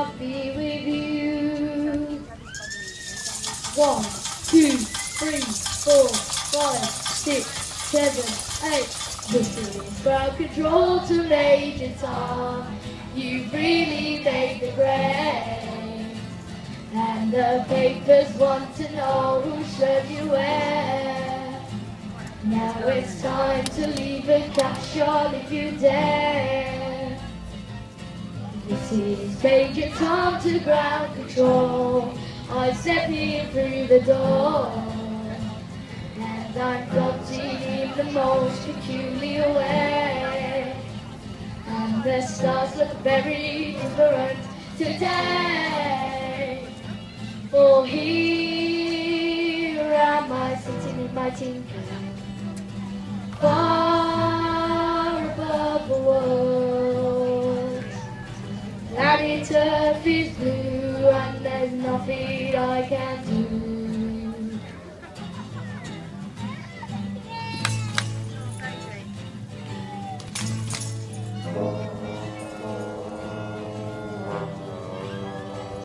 can't be with you. 1, 2, 3, 4, 5, 6, 7, 8. This is crowd control to Major Tom. You really made the grade. And the papers want to know whose shirt you wear. Now it's time to leave a capsule if you dare. This is Major Tom to ground control. I'm stepping through the door, and I'm plotting in the most peculiar way. And the stars look very different today. For here am I sitting in my tin can, far above the world. Planet Earth is blue and there's nothing I can do.